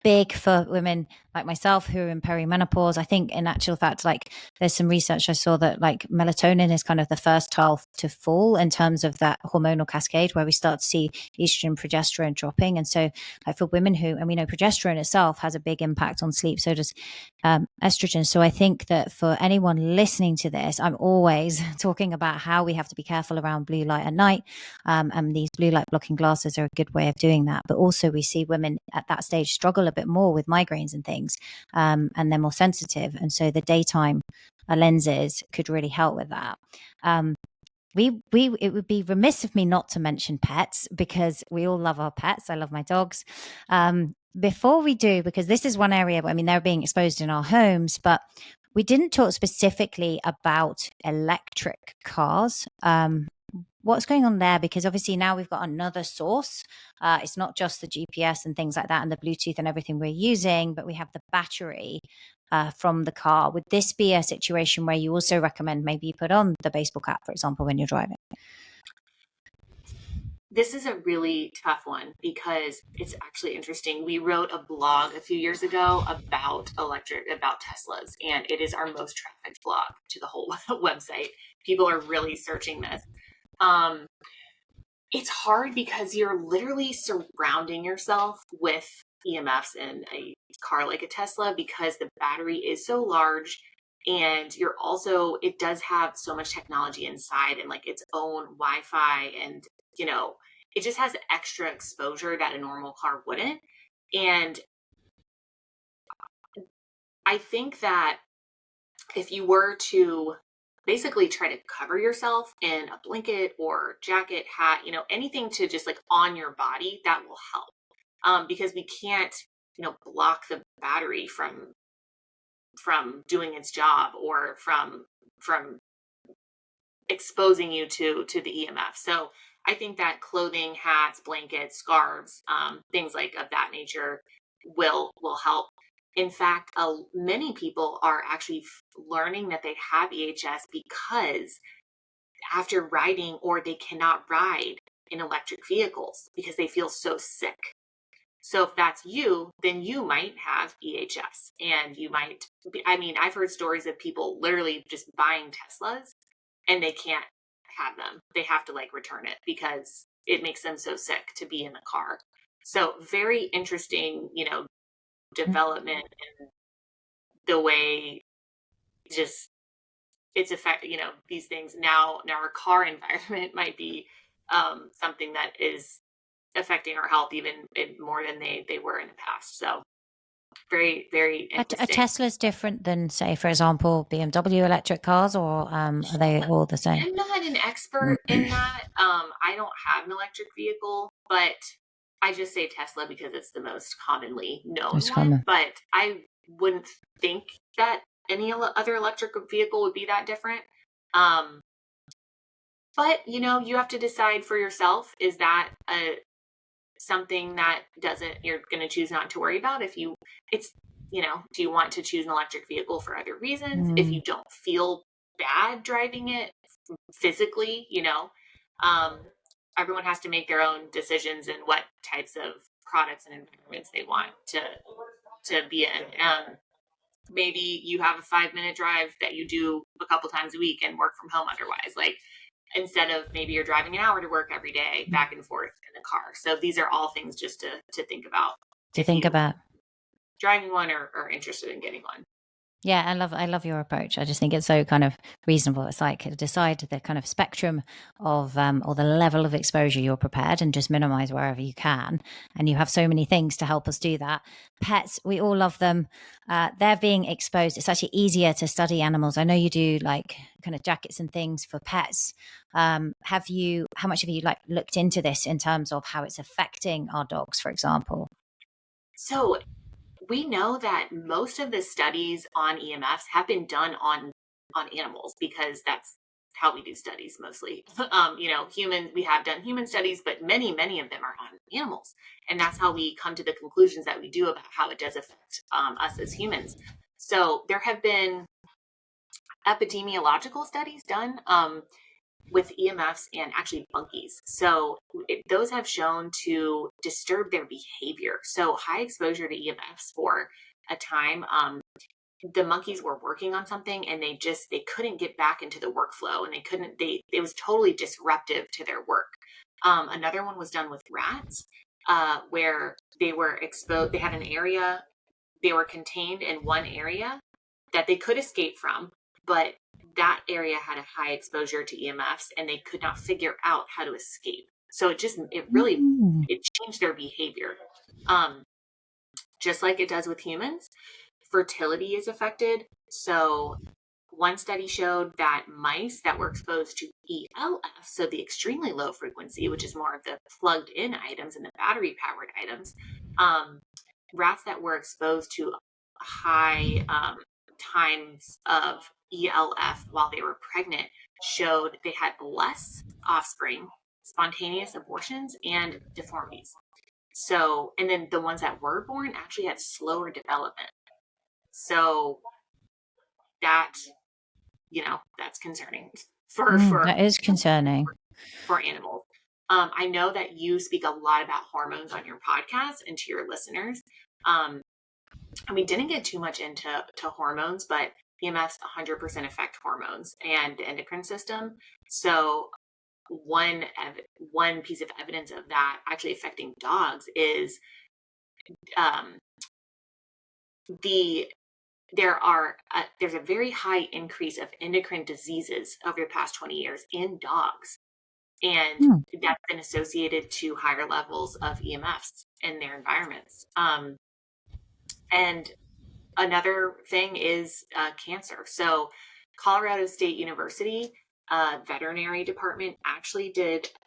Big for women like myself who are in perimenopause. I think in actual fact, like there's some research I saw that like melatonin is kind of the first tile to fall in terms of that hormonal cascade where we start to see estrogen, progesterone dropping. And so like for women who, and we know progesterone itself has a big impact on sleep, so does estrogen. So I think that for anyone listening to this, I'm always talking about how we have to be careful around blue light at night. And these blue light blocking glasses are a good way of doing that. But also we see women at that stage struggle a bit more with migraines and things, and they're more sensitive. And so the daytime lenses could really help with that. It would be remiss of me not to mention pets, because we all love our pets. I love my dogs. Before we do, because this is one area, I mean, they're being exposed in our homes, but we didn't talk specifically about electric cars. What's going on there? Because obviously now we've got another source. It's not just the GPS and things like that and the Bluetooth and everything we're using, but we have the battery from the car. Would this be a situation where you also recommend maybe you put on the baseball cap, for example, when you're driving? This is a really tough one because it's actually interesting. We wrote a blog a few years ago about Teslas, and it is our most trafficked blog to the whole website. People are really searching this. Um, it's hard because you're literally surrounding yourself with EMFs in a car like a Tesla because the battery is so large, and it does have so much technology inside and like its own Wi-Fi, and it just has extra exposure that a normal car wouldn't. And I think that if you were to basically try to cover yourself in a blanket or jacket, hat, anything to just like on your body, that will help. Because we can't, block the battery from doing its job, or from exposing you to the EMF. So I think that clothing, hats, blankets, scarves, things like of that nature will help. In fact, many people are actually learning that they have EHS because after riding, or they cannot ride in electric vehicles because they feel so sick. So if that's you, then you might have EHS, and you might I mean, I've heard stories of people literally just buying Teslas and they can't have them. They have to like return it because it makes them so sick to be in the car. So very interesting, development in the way just it's these things now our car environment might be something that is affecting our health even more than they were in the past. So very, very A interesting. Tesla is different than, say, for example, BMW electric cars, or are they all the same? I'm not an Mm, expert in that. I don't have an electric vehicle, but I just say Tesla because it's the most commonly known it's one. common. But I wouldn't think that any other electric vehicle would be that different. Um, but you have to decide for yourself: is that something that doesn't you're going to choose not to worry about? If you it's do you want to choose an electric vehicle for other reasons if Mm. you don't feel bad driving it physically? um, Everyone has to make their own decisions in what types of products and environments they want to be in. Maybe you have a 5-minute drive that you do a couple times a week and work from home otherwise, like instead of maybe you're driving an hour to work every day back and forth in the car. So these are all things just to think about To if think you about. driving one or interested in getting one. Yeah, I love your approach. I just think it's so kind of reasonable. It's like decide the kind of spectrum of or the level of exposure you're prepared, and just minimize wherever you can. And you have so many things to help us do that. Pets, we all love them. They're being exposed. It's actually easier to study animals. I know you do like kind of jackets and things for pets. How much have you like looked into this in terms of how it's affecting our dogs, for example? So we know that most of the studies on EMFs have been done on animals because that's how we do studies mostly. Humans, we have done human studies, but many of them are on animals, and that's how we come to the conclusions that we do about how it does affect us as humans. So there have been epidemiological studies done with EMFs and actually monkeys. So those have shown to disturb their behavior. So high exposure to EMFs for a time, the monkeys were working on something and they couldn't get back into the workflow, and it was totally disruptive to their work. Another one was done with rats, where they were exposed. They had an area, they were contained in one area that they could escape from, but that area had a high exposure to EMFs and they could not figure out how to escape. So it really Mm. it changed their behavior. Um, just like it does with humans, fertility is affected. So one study showed that mice that were exposed to ELF, so the extremely low frequency, which is more of the plugged in items and the battery powered items, um, rats that were exposed to high times of ELF while they were pregnant showed they had less offspring, spontaneous abortions, and deformities. So, and then the ones that were born actually had slower development. So that, that's concerning for That is concerning. for animals. I know that you speak a lot about hormones on your podcast and to your listeners. And we didn't get too much into hormones, but EMFs 100% affect hormones and the endocrine system. So one piece of evidence of that actually affecting dogs is um, the there's a very high increase of endocrine diseases over the past 20 years in dogs, and Mm. that's been associated to higher levels of EMFs in their environments. And another thing is cancer. So Colorado State University veterinary department actually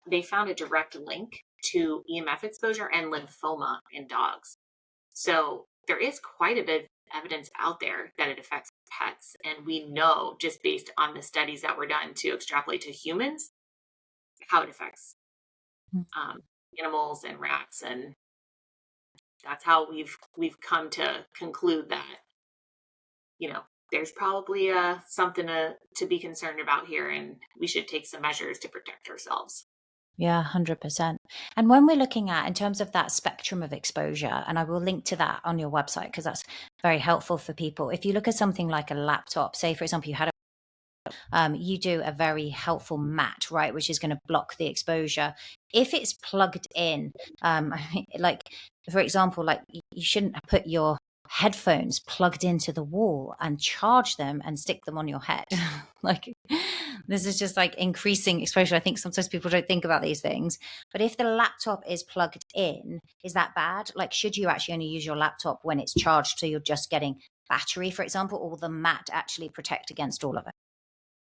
they found a direct link to EMF exposure and lymphoma in dogs. So there is quite a bit of evidence out there that it affects pets. And we know just based on the studies that were done to extrapolate to humans how it affects Mm. animals and rats. And that's how we've come to conclude that, there's probably something to be concerned about here, and we should take some measures to protect ourselves. Yeah, 100%. And when we're looking at, in terms of that spectrum of exposure, and I will link to that on your website because that's very helpful for people. If you look at something like a laptop, say, for example, you do a very helpful mat, right, which is going to block the exposure. If it's plugged in, like, for example, like you shouldn't put your headphones plugged into the wall and charge them and stick them on your head. Like, this is just like increasing exposure. I think sometimes people don't think about these things. But if the laptop is plugged in, is that bad? Like, should you actually only use your laptop when it's charged, so you're just getting battery, for example, or will the mat actually protect against all of it?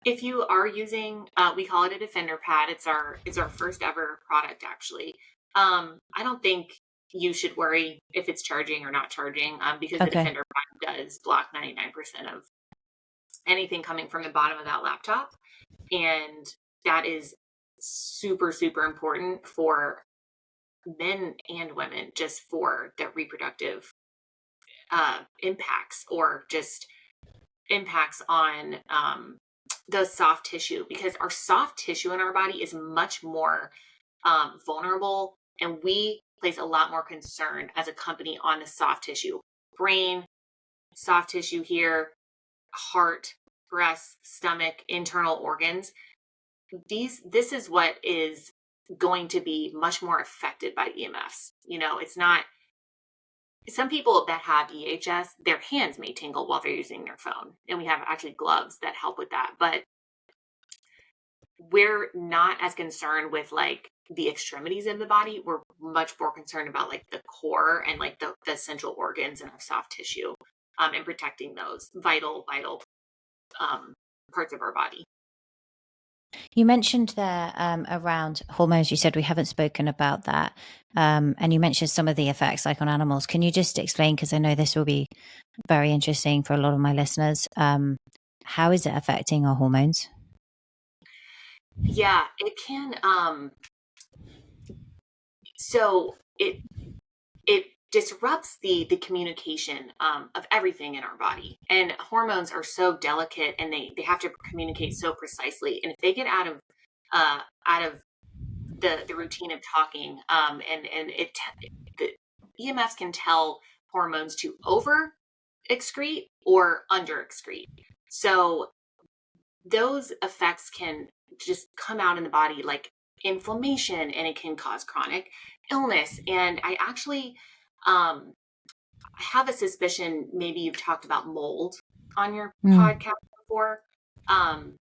If you are using, we call it a Defender pad. It's our first ever product, actually. I don't think you should worry if it's charging or not charging, because the Okay. Defender pad does block 99% of anything coming from the bottom of that laptop, and that is super super important for men and women, just for the reproductive impacts, or just impacts on the soft tissue, because our soft tissue in our body is much more vulnerable, and we place a lot more concern as a company on the soft tissue, brain, soft tissue here, heart, breast, stomach, internal organs. This is what is going to be much more affected by EMFs. It's not, some people that have EHS, their hands may tingle while they're using their phone. And we have actually gloves that help with that. But we're not as concerned with like the extremities of the body. We're much more concerned about like the core and like the central organs and our soft tissue, and protecting those vital, vital parts of our body. You mentioned there around hormones. You said we haven't spoken about that. And you mentioned some of the effects like on animals. Can you just explain? Because I know this will be very interesting for a lot of my listeners. How is it affecting our hormones? Yeah, it can. So it disrupts the communication of everything in our body, and hormones are so delicate, and they have to communicate so precisely, and if they get out of the routine of talking, and the EMFs can tell hormones to over excrete or under excrete. So those effects can just come out in the body like inflammation, and it can cause chronic illness. And I actually have a suspicion maybe you've talked about mold on your Mm. podcast before. Um,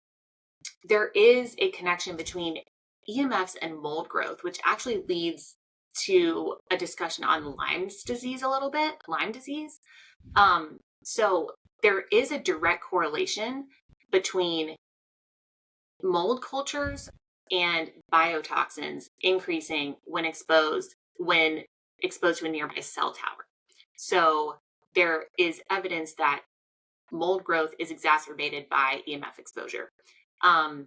there is a connection between EMFs and mold growth, which actually leads to a discussion on Lyme's disease a little bit, Lyme disease. So there is a direct correlation between mold cultures and biotoxins increasing when exposed to a nearby cell tower. So there is evidence that mold growth is exacerbated by EMF exposure, um,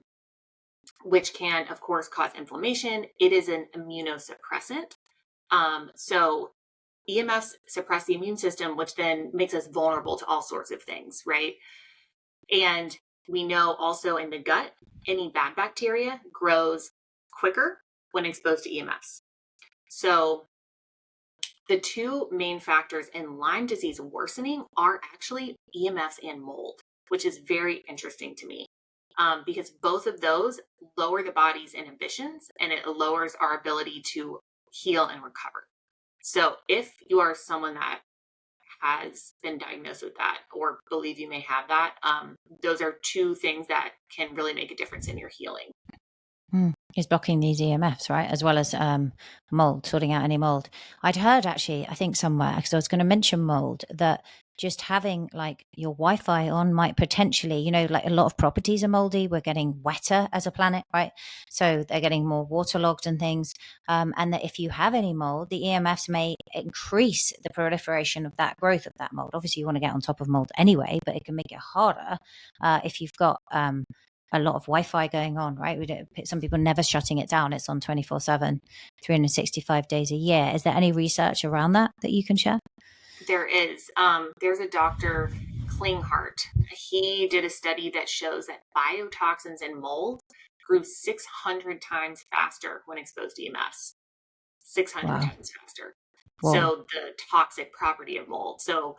which can, of course, cause inflammation. It is an immunosuppressant. So EMFs suppress the immune system, which then makes us vulnerable to all sorts of things, right? And we know also in the gut, any bad bacteria grows quicker when exposed to EMFs. So the two main factors in Lyme disease worsening are actually EMFs and mold, which is very interesting to me, because both of those lower the body's inhibitions, and it lowers our ability to heal and recover. So if you are someone that has been diagnosed with that or believe you may have that, those are two things that can really make a difference in your healing. Is blocking these EMFs, right? As well as mold, sorting out any mold. I'd heard actually, I think somewhere, because I was going to mention mold, that just having like your Wi-Fi on might potentially, like a lot of properties are moldy. We're getting wetter as a planet, right? So they're getting more waterlogged and things. And that if you have any mold, the EMFs may increase the proliferation of that growth of that mold. Obviously, you want to get on top of mold anyway, but it can make it harder if you've got a lot of Wi-Fi going on, right? Some people never shutting it down. It's on 24/7, 365 days a year. Is there any research around that you can share? There is. There's a Dr. Klinghardt. He did a study that shows that biotoxins in mold grew 600 times faster when exposed to EMFs. 600 Wow. times faster. Whoa. So the toxic property of mold. So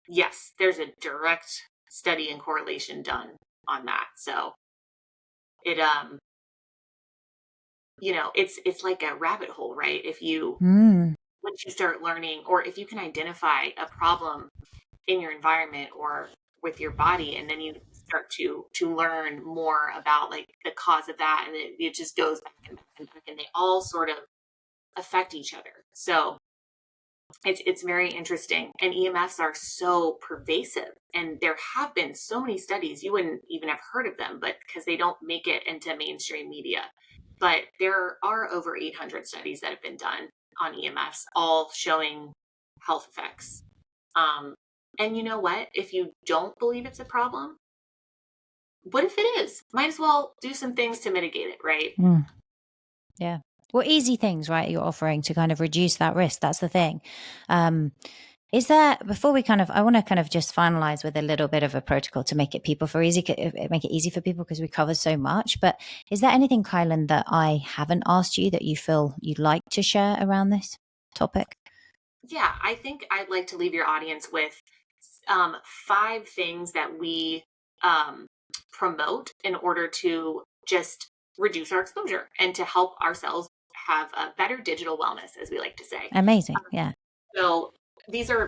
yes, there's a direct study and correlation done on that. So it it's like a rabbit hole, right? If you once you start learning, or if you can identify a problem in your environment or with your body, and then you start to learn more about like the cause of that, and it just goes back and back and back, and they all sort of affect each other. So it's very interesting, and EMFs are so pervasive, and there have been so many studies you wouldn't even have heard of them, but because they don't make it into mainstream media. But there are over 800 studies that have been done on EMFs, all showing health effects. And you know what? If you don't believe it's a problem, what if it is? Might as well do some things to mitigate it, right? Yeah. Well, easy things, right? You're offering to kind of reduce that risk. That's the thing. Is there, before we I want to kind of just finalize with a little bit of a protocol to make it make it easy for people because we cover so much. But is there anything, Kylen, that I haven't asked you that you feel you'd like to share around this topic? Yeah, I think I'd like to leave your audience with 5 things that we promote in order to just reduce our exposure and to help ourselves have a better digital wellness, as we like to say. Amazing. Yeah. So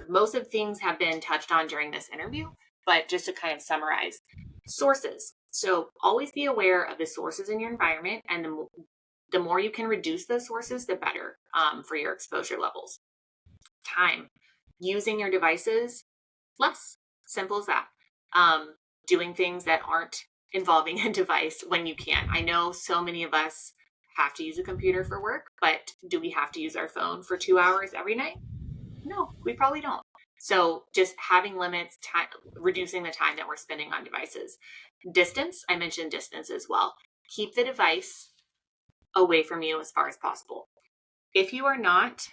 most of things have been touched on during this interview, but just to kind of summarize, sources. So always be aware of the sources in your environment, and the more you can reduce those sources, the better for your exposure levels. Time, using your devices less, simple as that. Doing things that aren't involving a device when you can. I know so many of us have to use a computer for work, but do we have to use our phone for 2 hours every night? No, we probably don't. So just having limits, reducing the time that we're spending on devices. Distance, I mentioned distance as well. Keep the device away from you as far as possible. If you are not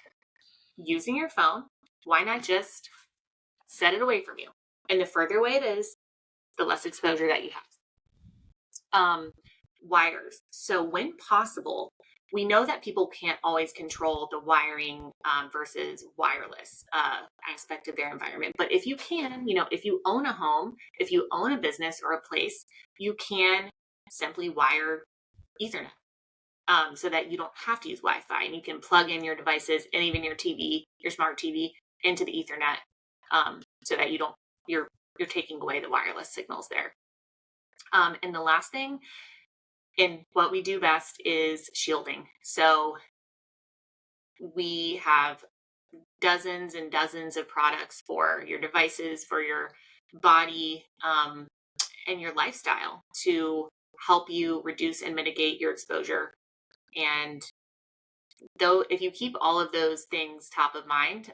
using your phone, why not just set it away from you? And the further away it is, the less exposure that you have. Wires. So when possible, we know that people can't always control the wiring versus wireless aspect of their environment. But if you can, if you own a home, if you own a business or a place, you can simply wire Ethernet so that you don't have to use Wi-Fi, and you can plug in your devices and even your TV, your smart TV, into the Ethernet so that you're taking away the wireless signals there. And the last thing, and what we do best, is shielding. So we have dozens and dozens of products for your devices, for your body, and your lifestyle to help you reduce and mitigate your exposure. And though, if you keep all of those things top of mind,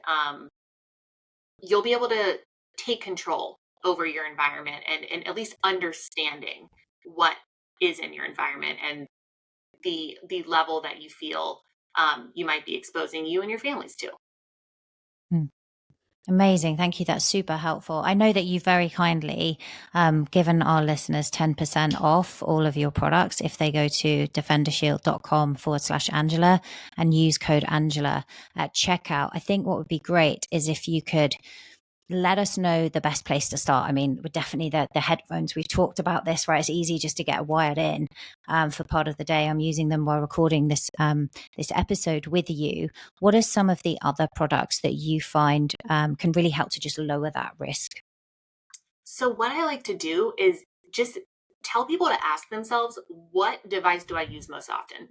you'll be able to take control over your environment, and at least understanding what is in your environment and the level that you feel you might be exposing you and your families to. Amazing. Thank you. That's super helpful. I know that you very kindly given our listeners 10% off all of your products if they go to defendershield.com/Angela and use code Angela at checkout. I think what would be great is if you could let us know the best place to start. I mean, we're definitely the headphones. We've talked about this, right? It's easy just to get wired in for part of the day. I'm using them while recording this episode with you. What are some of the other products that you find can really help to just lower that risk? So what I like to do is just tell people to ask themselves, what device do I use most often?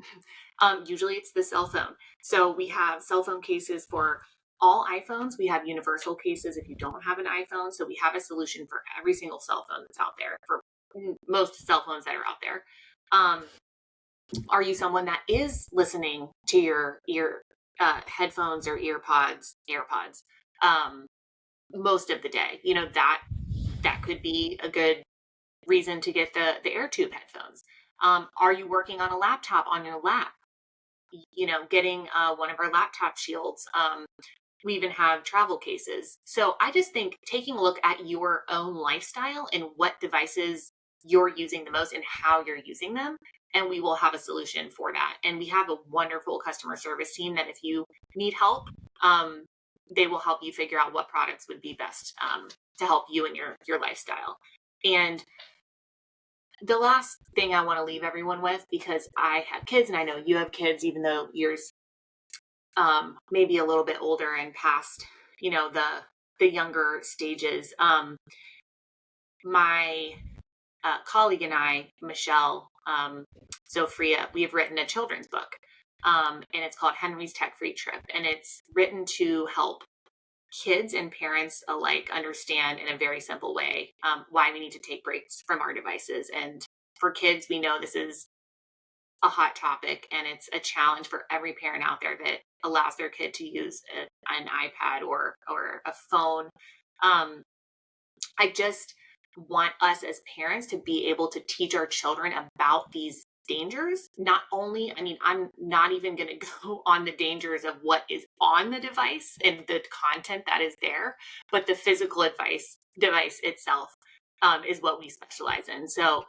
Usually it's the cell phone. So we have cell phone cases for all iPhones, we have universal cases if you don't have an iPhone. So we have a solution for every single cell phone that's out there, for most cell phones that are out there. Are you someone that is listening to your headphones or AirPods, most of the day? That could be a good reason to get the AirTube headphones. Are you working on a laptop on your lap? Getting one of our laptop shields. We even have travel cases. So I just think taking a look at your own lifestyle and what devices you're using the most and how you're using them, and we will have a solution for that. And we have a wonderful customer service team that if you need help, they will help you figure out what products would be best to help you in your lifestyle. And the last thing I want to leave everyone with, because I have kids and I know you have kids, even though yours maybe a little bit older and past, the younger stages. My colleague and I, Michelle Zofria, we have written a children's book, and it's called Henry's Tech-Free Trip, and it's written to help kids and parents alike understand in a very simple way why we need to take breaks from our devices. And for kids, we know this is a hot topic, and it's a challenge for every parent out there that allows their kid to use an iPad or a phone. I just want us as parents to be able to teach our children about these dangers. Not only, I'm not even going to go on the dangers of what is on the device and the content that is there, but the physical device itself is what we specialize in. So,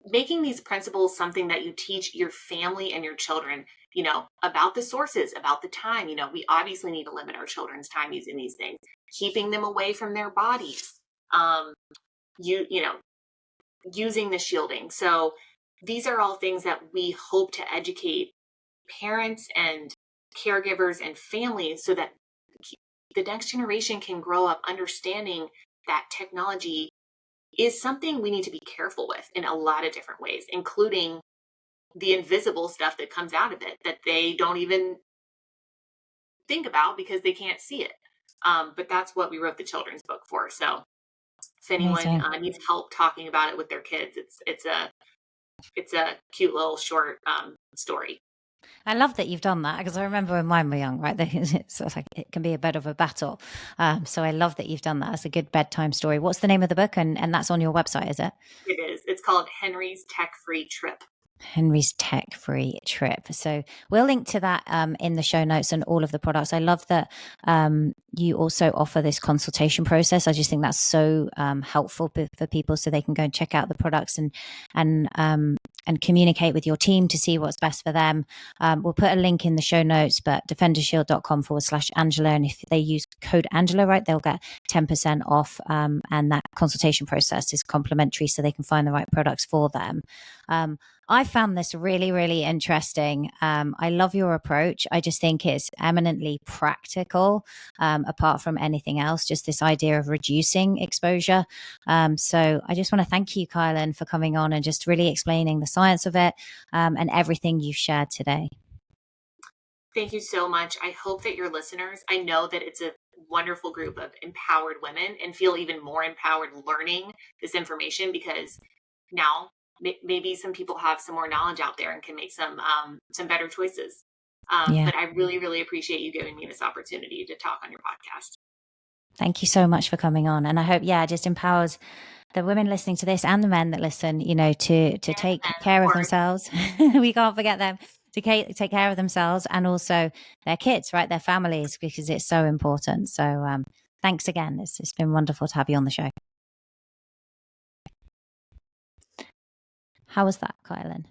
making these principles something that you teach your family and your children, about the sources, about the time. We obviously need to limit our children's time using these things, keeping them away from their bodies, using the shielding. So these are all things that we hope to educate parents and caregivers and families so that the next generation can grow up understanding that technology is something we need to be careful with in a lot of different ways, including the invisible stuff that comes out of it that they don't even think about because they can't see it. But that's what we wrote the children's book for. So if anyone needs help talking about it with their kids, it's a cute little short story. I love that you've done that, because I remember when mine were young, right? It's like it can be a bit of a battle. So I love that you've done that. It's a good bedtime story. What's the name of the book? And that's on your website, is it? It is. It's called Henry's Tech-Free Trip. Henry's Tech-Free Trip. So we'll link to that in the show notes and all of the products. I love that you also offer this consultation process. I just think that's so helpful for people, so they can go and check out the products and communicate with your team to see what's best for them. We'll put a link in the show notes, but defendershield.com/Angela. And if they use code Angela, right, they'll get 10% off. And that consultation process is complimentary, so they can find the right products for them. I found this really, really interesting. I love your approach. I just think it's eminently practical, apart from anything else, just this idea of reducing exposure. So I just want to thank you, Kylen, for coming on and just really explaining the science of it and everything you've shared today. Thank you so much. I hope that your listeners, I know that it's a wonderful group of empowered women, and feel even more empowered learning this information, because now maybe some people have some more knowledge out there and can make some better choices. But I really, really appreciate you giving me this opportunity to talk on your podcast. Thank you so much for coming on. And I hope, it just empowers the women listening to this and the men that listen, to take care of themselves. We can't forget them, to take care of themselves, and also their kids, right? Their families, because it's so important. So thanks again. It's been wonderful to have you on the show. How was that, Kylen?